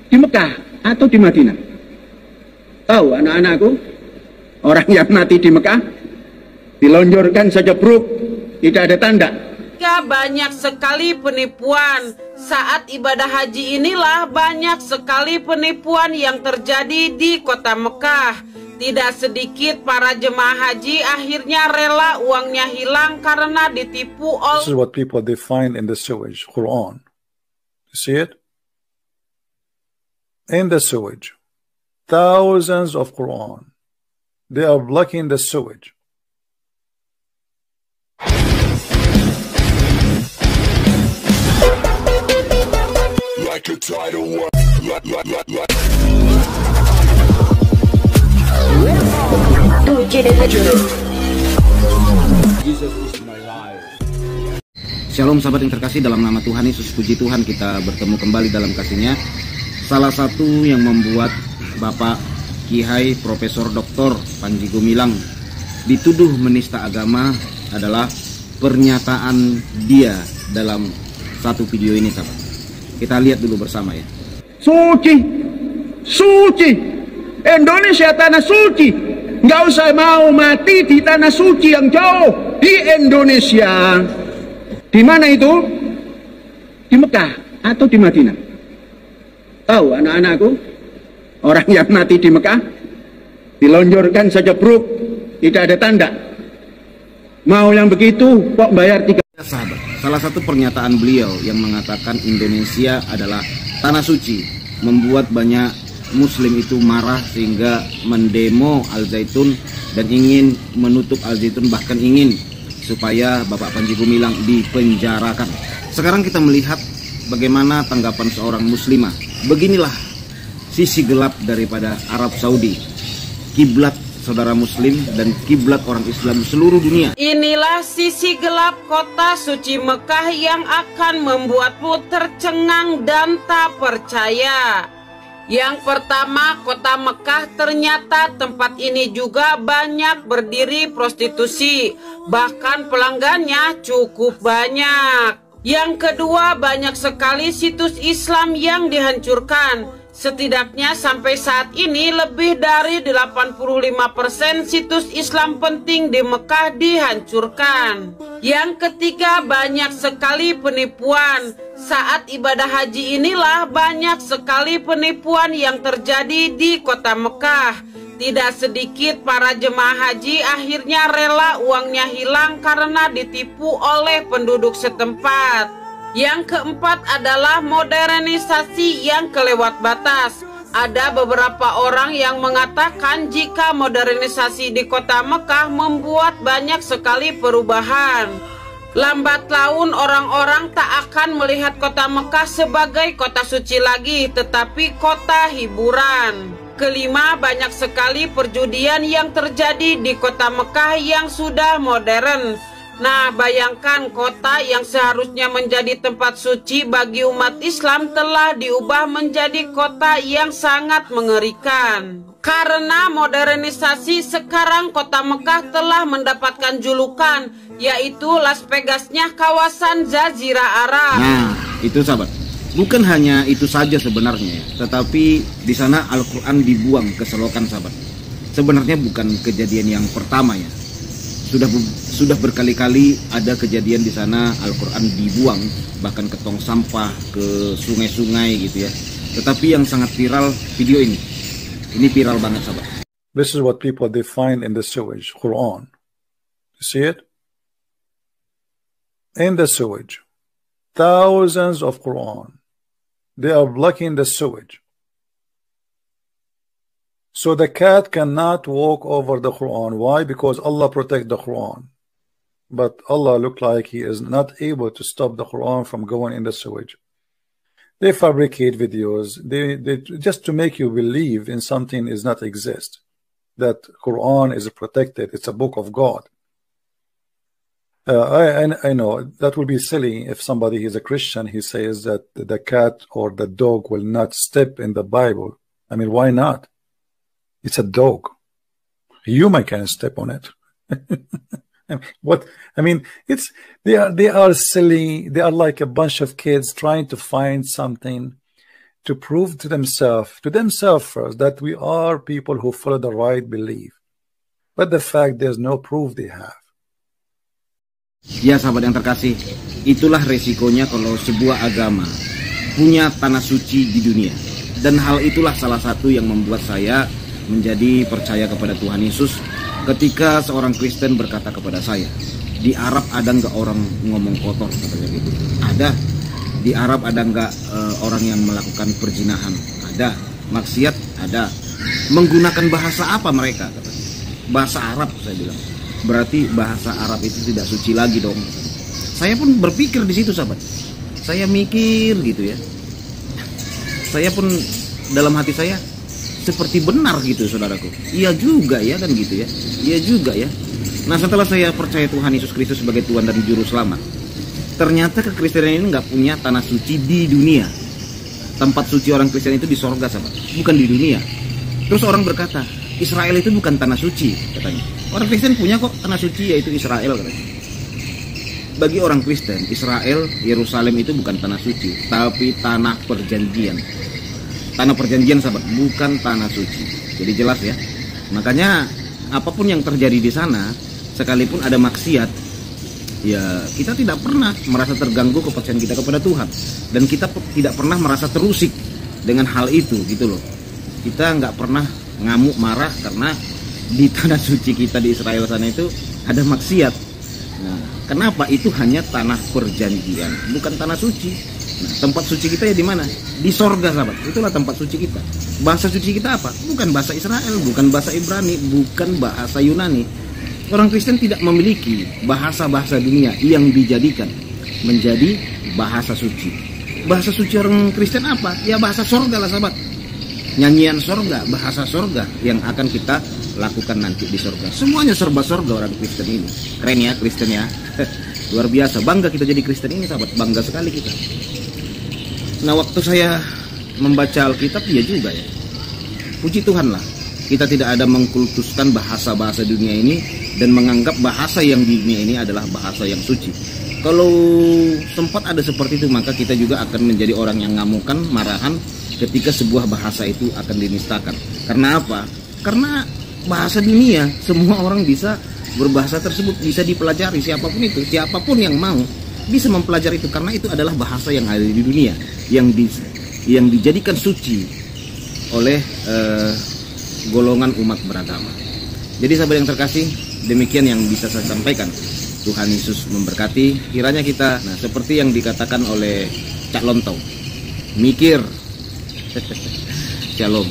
Di Mekah atau di Madinah? Tahu anak-anakku, orang yang mati di Mekah dilonjorkan saja bruk, tidak ada tanda. Banyak sekali penipuan. Saat ibadah haji inilah banyak sekali penipuan yang terjadi di kota Mekah. Tidak sedikit para jemaah haji akhirnya rela uangnya hilang karena ditipu oleh. This is what people they find in the sewage, Quran. You see it? In the sewage. Thousands of Quran. They are blocking the sewage. Like a tidal wave. Shalom sahabat yang terkasih, dalam nama Tuhan Yesus, puji Tuhan kita bertemu kembali dalam kasih-Nya. Salah satu yang membuat Bapak Kiai Profesor Dr. Panji Gumilang dituduh menista agama adalah pernyataan dia dalam satu video ini, sahabat. Kita lihat dulu bersama ya. Suci, suci, Indonesia tanah suci. Nggak usah mau mati di tanah suci yang jauh, di Indonesia. Di mana itu? Di Mekah atau di Madinah? Tahu anak-anakku, orang yang mati di Mekah dilonjorkan saja bruk, tidak ada tanda. Mau yang begitu kok bayar 3. Sahabat, salah satu pernyataan beliau yang mengatakan Indonesia adalah tanah suci membuat banyak Muslim itu marah sehingga mendemo Al Zaitun dan ingin menutup Al Zaitun, bahkan ingin supaya Bapak Panji Gumilang dipenjarakan. Sekarang kita melihat bagaimana tanggapan seorang muslimah. Beginilah sisi gelap daripada Arab Saudi, kiblat saudara muslim dan kiblat orang Islam seluruh dunia. Inilah sisi gelap kota suci Mekah yang akan membuatmu tercengang dan tak percaya. Yang pertama, kota Mekah ternyata tempat ini juga banyak berdiri prostitusi, bahkan pelanggannya cukup banyak. Yang kedua, banyak sekali situs Islam yang dihancurkan. Setidaknya sampai saat ini lebih dari 85% situs Islam penting di Mekah dihancurkan. Yang ketiga, banyak sekali penipuan. Saat ibadah haji inilah banyak sekali penipuan yang terjadi di kota Mekah. Tidak sedikit para jemaah haji akhirnya rela uangnya hilang karena ditipu oleh penduduk setempat. Yang keempat adalah modernisasi yang kelewat batas. Ada beberapa orang yang mengatakan jika modernisasi di kota Mekah membuat banyak sekali perubahan. Lambat laun orang-orang tak akan melihat kota Mekah sebagai kota suci lagi, tetapi kota hiburan. Kelima, banyak sekali perjudian yang terjadi di kota Mekah yang sudah modern. Nah, bayangkan kota yang seharusnya menjadi tempat suci bagi umat Islam telah diubah menjadi kota yang sangat mengerikan. Karena modernisasi, sekarang kota Mekah telah mendapatkan julukan, yaitu Las Vegasnya kawasan Jazirah Arab. Nah, itu sahabat. Bukan hanya itu saja sebenarnya, tetapi di sana Al-Quran dibuang ke selokan, sahabat. Sebenarnya bukan kejadian yang pertama ya. Sudah berkali-kali ada kejadian di sana Al-Quran dibuang, bahkan ke tong sampah, ke sungai-sungai gitu ya. Tetapi yang sangat viral video ini. Ini viral banget, sahabat. This is what people they find in the sewage, Quran. You see it? In the sewage. Thousands of Quran. They are blocking the sewage. So the cat cannot walk over the Quran. Why? Because Allah protects the Quran. But Allah look like He is not able to stop the Quran from going in the sewage. They fabricate videos. They just to make you believe in something is not exist. That Quran is protected. It's a book of God. I know that will be silly if somebody is a Christian. He says that the cat or the dog will not step in the Bible. I mean, why not? It's a dog. Human can step on it. What? I mean, they are silly. They are like a bunch of kids trying to find something to prove to themselves first, that we are people who follow the right belief. But the fact there's no proof they have. Ya sahabat yang terkasih, itulah resikonya kalau sebuah agama punya tanah suci di dunia. Dan hal itulah salah satu yang membuat saya menjadi percaya kepada Tuhan Yesus ketika seorang Kristen berkata kepada saya, di Arab ada nggak orang ngomong kotor, katanya gitu. Ada. Di Arab ada nggak orang yang melakukan perzinahan? Ada. Maksiat? Ada. Menggunakan bahasa apa mereka? Katanya. Bahasa Arab, saya bilang. Berarti bahasa Arab itu tidak suci lagi dong. Saya pun berpikir di situ sahabat. Saya mikir gitu ya. Saya pun dalam hati saya seperti benar gitu saudaraku. Iya juga ya kan gitu ya. Iya juga ya. Nah setelah saya percaya Tuhan Yesus Kristus sebagai Tuhan dan Juru Selamat, ternyata kekristenan ini nggak punya tanah suci di dunia. Tempat suci orang Kristen itu di sorga sahabat, bukan di dunia. Terus orang berkata, Israel itu bukan tanah suci katanya. Orang Kristen punya kok tanah suci, yaitu Israel katanya. Bagi orang Kristen, Israel, Yerusalem itu bukan tanah suci, tapi tanah perjanjian. Tanah perjanjian sahabat, bukan tanah suci. Jadi jelas ya. Makanya apapun yang terjadi di sana, sekalipun ada maksiat, ya kita tidak pernah merasa terganggu kepercayaan kita kepada Tuhan. Dan kita tidak pernah merasa terusik dengan hal itu gitu loh. Kita nggak pernah ngamuk marah karena di tanah suci kita di Israel sana itu ada maksiat. Nah, kenapa? Itu hanya tanah perjanjian, bukan tanah suci. Nah, tempat suci kita ya di mana? Di sorga sahabat. Itulah tempat suci kita. Bahasa suci kita apa? Bukan bahasa Israel, bukan bahasa Ibrani, bukan bahasa Yunani. Orang Kristen tidak memiliki bahasa-bahasa dunia yang dijadikan menjadi bahasa suci. Bahasa suci orang Kristen apa? Ya bahasa sorga lah sahabat. Nyanyian sorga, bahasa sorga yang akan kita lakukan nanti di sorga. Semuanya serba sorga orang Kristen ini. Keren ya Kristen ya. Luar biasa, bangga kita jadi Kristen ini sahabat. Bangga sekali kita. Nah waktu saya membaca Alkitab ya juga ya. Puji Tuhan lah. Kita tidak ada mengkultuskan bahasa-bahasa dunia ini dan menganggap bahasa yang di dunia ini adalah bahasa yang suci. Kalau sempat ada seperti itu, maka kita juga akan menjadi orang yang ngamukan, marahan ketika sebuah bahasa itu akan dinistakan. Karena apa? Karena bahasa dunia, semua orang bisa berbahasa tersebut, bisa dipelajari, siapapun itu, siapapun yang mau bisa mempelajari itu, karena itu adalah bahasa yang ada di dunia, yang dijadikan suci oleh golongan umat beragama. Jadi sahabat yang terkasih, demikian yang bisa saya sampaikan. Tuhan Yesus memberkati. Kiranya kita, nah seperti yang dikatakan oleh Cak Lontong, mikir. Shalom.